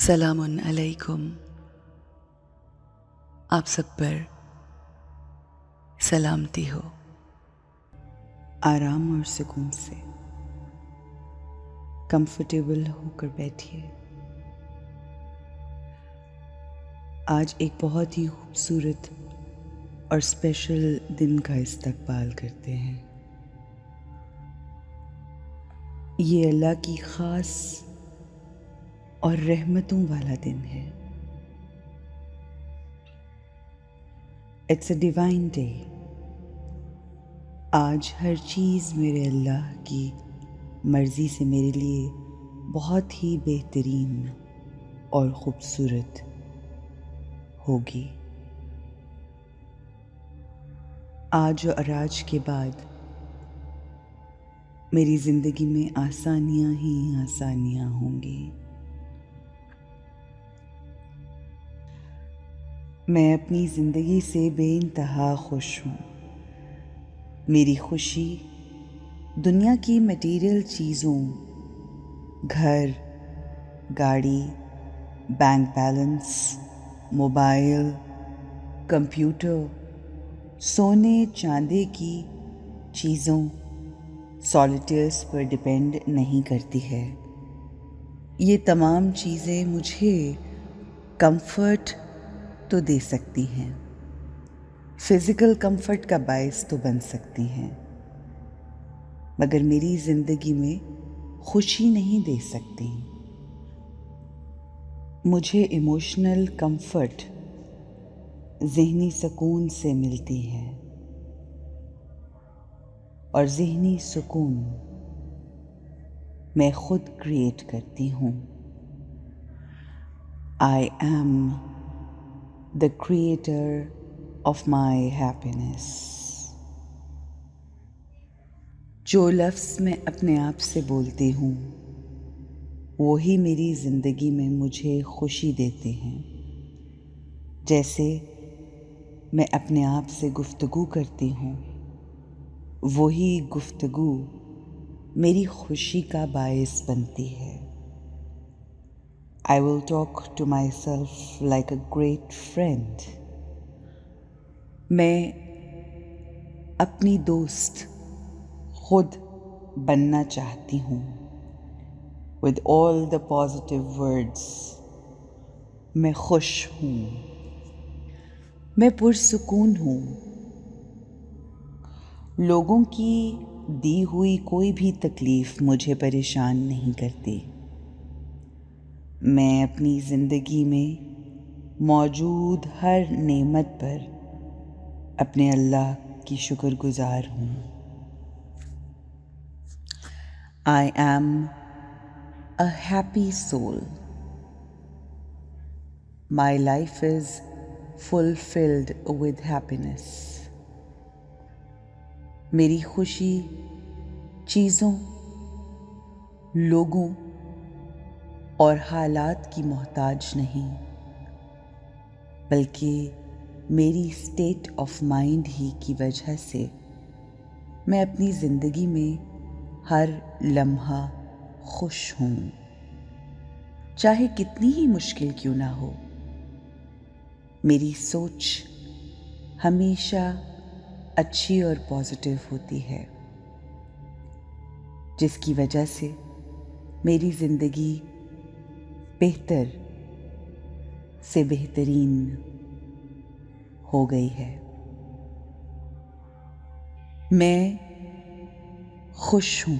सलामुन अलैकुम। आप सब पर सलामती हो। आराम और सुकून से कंफर्टेबल होकर बैठिए। आज एक बहुत ही खूबसूरत और स्पेशल दिन का इस्तकबाल करते हैं। ये अल्लाह की ख़ास और रहमतों वाला दिन है। It's a divine day. आज हर चीज़ मेरे अल्लाह की मर्ज़ी से मेरे लिए बहुत ही बेहतरीन और ख़ूबसूरत होगी। आज और आज के बाद मेरी ज़िंदगी में आसानियाँ ही आसानियाँ होंगी। मैं अपनी ज़िंदगी से बेइंतहा खुश हूँ। मेरी खुशी दुनिया की मटेरियल चीज़ों, घर, गाड़ी, बैंक बैलेंस, मोबाइल, कंप्यूटर, सोने चांदी की चीज़ों, सॉलिटेयर्स पर डिपेंड नहीं करती है। ये तमाम चीज़ें मुझे कंफर्ट तो दे सकती हैं, फिज़िकल कंफर्ट का बायस तो बन सकती हैं, मगर मेरी ज़िंदगी में खुशी नहीं दे सकती। मुझे इमोशनल कंफर्ट ज़हनी सुकून से मिलती है, और ज़हनी सुकून मैं खुद क्रिएट करती हूँ। I am the creator of my happiness. जो लफ्ज़ मैं अपने आप से बोलती हूँ वही मेरी ज़िंदगी में मुझे खुशी देते हैं। जैसे मैं अपने आप से गुफ्तगू करती हूँ, वही गुफ्तगू मेरी खुशी का बायस बनती है। I will talk to myself like a great friend. मैं अपनी दोस्त खुद बनना चाहती हूँ। With all the positive words. मैं खुश हूँ। मैं पुरसुकून हूँ। लोगों की दी हुई कोई भी तकलीफ़ मुझे परेशान नहीं करती। मैं अपनी ज़िंदगी में मौजूद हर नेमत पर अपने अल्लाह की शुक्रगुज़ार हूँ। I am a happy soul. My life is fulfilled with happiness. मेरी खुशी चीज़ों, लोगों और हालात की मोहताज नहीं, बल्कि मेरी स्टेट ऑफ माइंड ही की वजह से मैं अपनी ज़िंदगी में हर लम्हा खुश हूँ। चाहे कितनी ही मुश्किल क्यों ना हो, मेरी सोच हमेशा अच्छी और पॉजिटिव होती है, जिसकी वजह से मेरी ज़िंदगी बेहतर से बेहतरीन हो गई है। मैं खुश हूँ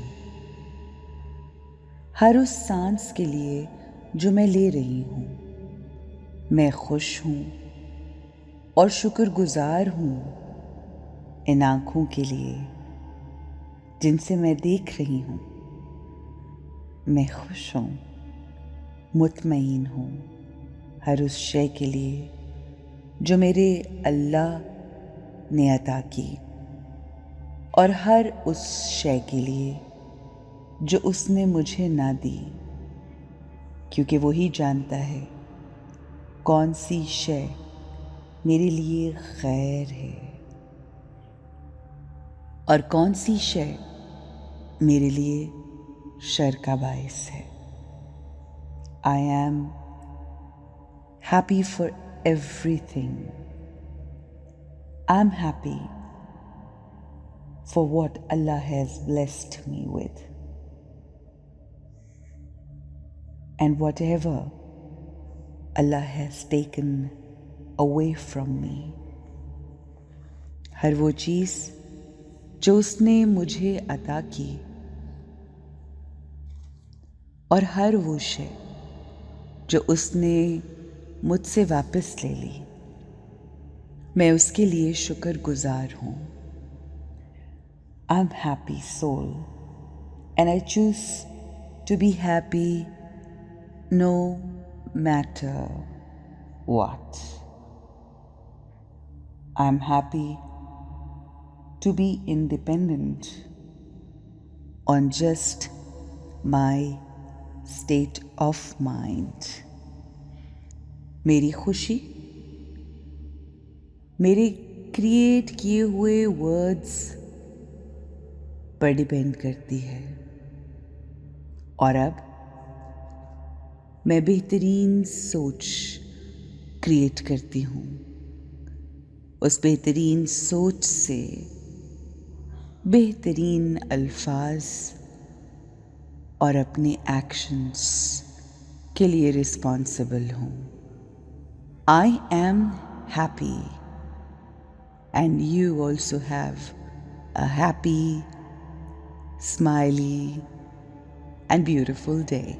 हर उस सांस के लिए जो मैं ले रही हूँ। मैं खुश हूँ और शुक्रगुज़ार हूँ इन आँखों के लिए जिनसे मैं देख रही हूँ। मैं खुश हूँ, मुतमईन हूँ हर उस शय के लिए जो मेरे अल्लाह ने अता की, और हर उस शय के लिए जो उसने मुझे ना दी, क्योंकि वही जानता है कौन सी शय मेरे लिए खैर है और कौन सी शय मेरे लिए शर का बायस है। I am happy for everything. I'm happy for what Allah has blessed me with. And whatever Allah has taken away from me, हर वो चीज़ जो उसने मुझे अता की और हर वो शे जो उसने मुझसे वापस ले ली, मैं उसके लिए शुक्रगुजार हूँ. I'm happy soul and I choose to be happy no matter what. I'm happy to be independent on just my state of mind. मेरी खुशी मेरे क्रिएट किए हुए वर्ड्स पर डिपेंड करती है. और अब मैं बेहतरीन सोच क्रिएट करती हूँ. उस बेहतरीन सोच से बेहतरीन अल्फाज और अपने एक्शंस के लिए रिस्पॉन्सिबल हूँ. I am happy and you also have a happy, smiley and beautiful day.